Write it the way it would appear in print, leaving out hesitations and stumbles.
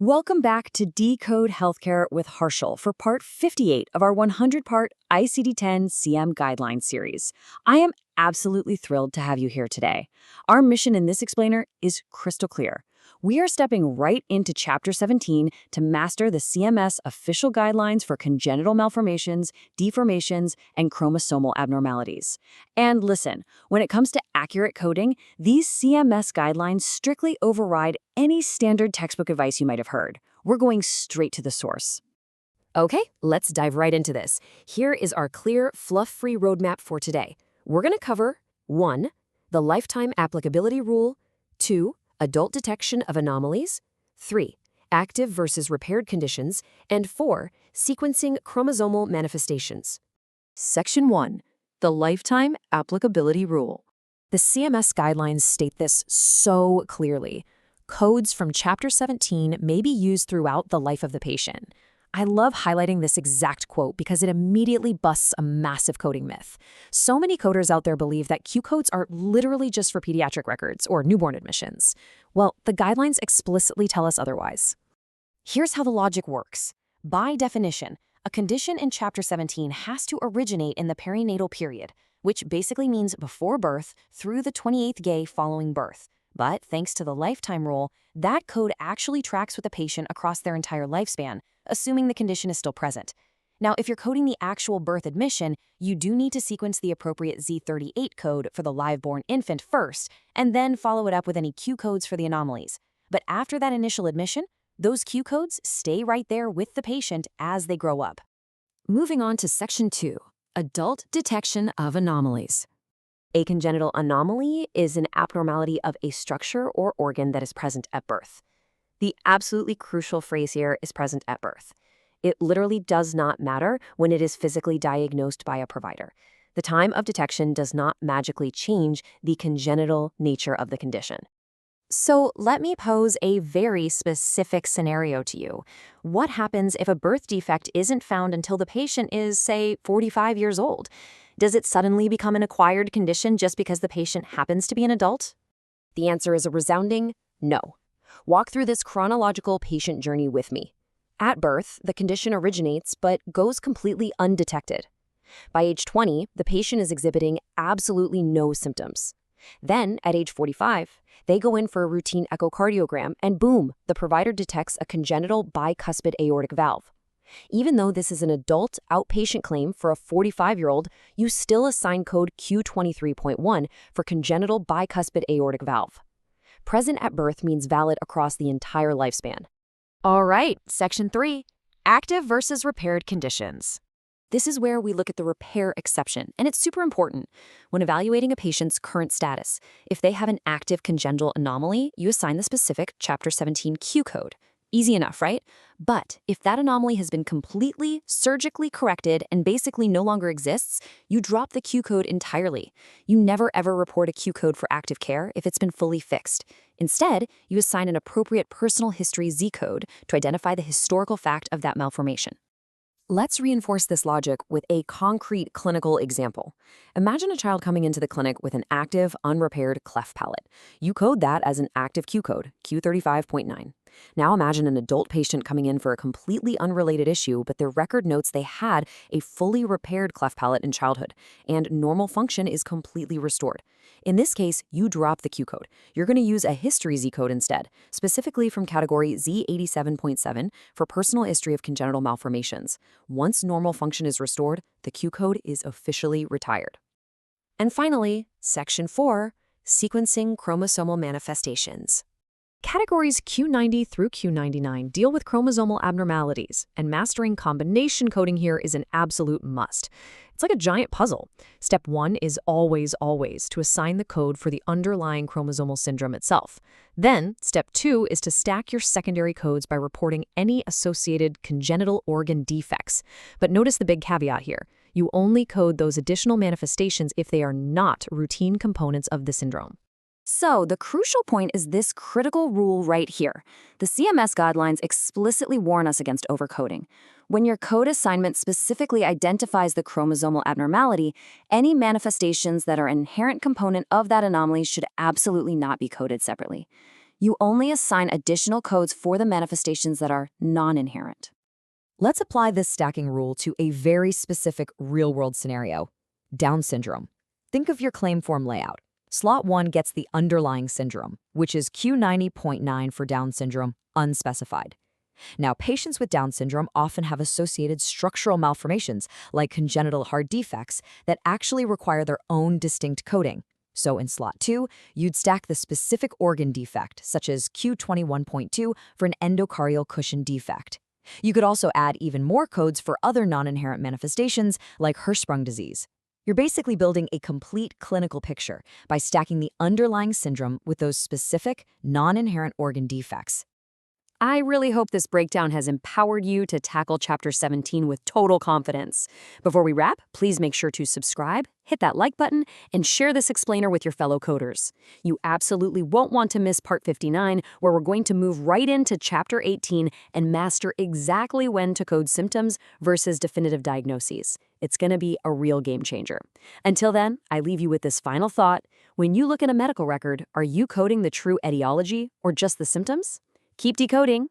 Welcome back to Decode Healthcare with Harshal for part 58 of our 100-part ICD-10 CM Guidelines series. I am absolutely thrilled to have you here today. Our mission in this explainer is crystal clear. We are stepping right into Chapter 17 to master the CMS official guidelines for congenital malformations, deformations, and chromosomal abnormalities. And listen, when it comes to accurate coding, these CMS guidelines strictly override any standard textbook advice you might have heard. We're going straight to the source. Okay, let's dive right into this. Here is our clear, fluff-free roadmap for today. We're going to cover 1. The lifetime applicability rule, 2. Adult detection of anomalies, 3. Active versus repaired conditions, and 4. Sequencing chromosomal manifestations. Section 1. The lifetime applicability rule. The CMS guidelines state this so clearly. Codes from Chapter 17 may be used throughout the life of the patient. I love highlighting this exact quote because it immediately busts a massive coding myth. So many coders out there believe that Q codes are literally just for pediatric records or newborn admissions. Well, the guidelines explicitly tell us otherwise. Here's how the logic works. By definition, a condition in Chapter 17 has to originate in the perinatal period, which basically means before birth through the 28th day following birth. But thanks to the lifetime rule, that code actually tracks with the patient across their entire lifespan, assuming the condition is still present. Now, if you're coding the actual birth admission, you do need to sequence the appropriate Z38 code for the live-born infant first, and then follow it up with any Q codes for the anomalies. But after that initial admission, those Q codes stay right there with the patient as they grow up. Moving on to Section 2, Adult Detection of Anomalies. A congenital anomaly is an abnormality of a structure or organ that is present at birth. The absolutely crucial phrase here is present at birth. It literally does not matter when it is physically diagnosed by a provider. The time of detection does not magically change the congenital nature of the condition. So let me pose a very specific scenario to you. What happens if a birth defect isn't found until the patient is, say, 45 years old? Does it suddenly become an acquired condition just because the patient happens to be an adult? The answer is a resounding no. Walk through this chronological patient journey with me. At birth, the condition originates but goes completely undetected. By age 20, the patient is exhibiting absolutely no symptoms. Then, at age 45, they go in for a routine echocardiogram and boom, the provider detects a congenital bicuspid aortic valve. Even though this is an adult outpatient claim for a 45-year-old, you still assign code Q23.1 for congenital bicuspid aortic valve. Present at birth means valid across the entire lifespan. All right, Section 3, Active versus repaired conditions. This is where we look at the repair exception, and it's super important. When evaluating a patient's current status, if they have an active congenital anomaly, you assign the specific Chapter 17 Q code. Easy enough, right? But if that anomaly has been completely surgically corrected and basically no longer exists, you drop the Q code entirely. You never ever report a Q code for active care if it's been fully fixed. Instead, you assign an appropriate personal history Z code to identify the historical fact of that malformation. Let's reinforce this logic with a concrete clinical example. Imagine a child coming into the clinic with an active, unrepaired cleft palate. You code that as an active Q code, Q35.9. Now imagine an adult patient coming in for a completely unrelated issue, but their record notes they had a fully repaired cleft palate in childhood, and normal function is completely restored. In this case, you drop the Q code. You're going to use a history Z code instead, specifically from category Z87.7 for personal history of congenital malformations. Once normal function is restored, the Q code is officially retired. And finally, Section 4, Sequencing Chromosomal Manifestations. Categories Q90 through Q99 deal with chromosomal abnormalities, and mastering combination coding here is an absolute must. It's like a giant puzzle. Step 1 is always to assign the code for the underlying chromosomal syndrome itself. Then, Step 2 is to stack your secondary codes by reporting any associated congenital organ defects. But notice the big caveat here. You only code those additional manifestations if they are not routine components of the syndrome. So, the crucial point is this critical rule right here. The CMS guidelines explicitly warn us against overcoding. When your code assignment specifically identifies the chromosomal abnormality, any manifestations that are an inherent component of that anomaly should absolutely not be coded separately. You only assign additional codes for the manifestations that are non-inherent. Let's apply this stacking rule to a very specific real-world scenario: Down syndrome. Think of your claim form layout. Slot 1 gets the underlying syndrome, which is Q90.9 for Down syndrome, unspecified. Now, patients with Down syndrome often have associated structural malformations, like congenital heart defects, that actually require their own distinct coding. So in slot 2, you'd stack the specific organ defect, such as Q21.2 for an endocardial cushion defect. You could also add even more codes for other non-inherent manifestations, like Hirschsprung disease. You're basically building a complete clinical picture by stacking the underlying syndrome with those specific, non-inherent organ defects. I really hope this breakdown has empowered you to tackle Chapter 17 with total confidence. Before we wrap, please make sure to subscribe, hit that like button, and share this explainer with your fellow coders. You absolutely won't want to miss Part 59, where we're going to move right into Chapter 18 and master exactly when to code symptoms versus definitive diagnoses. It's going to be a real game changer. Until then, I leave you with this final thought. When you look at a medical record, are you coding the true etiology or just the symptoms? Keep decoding.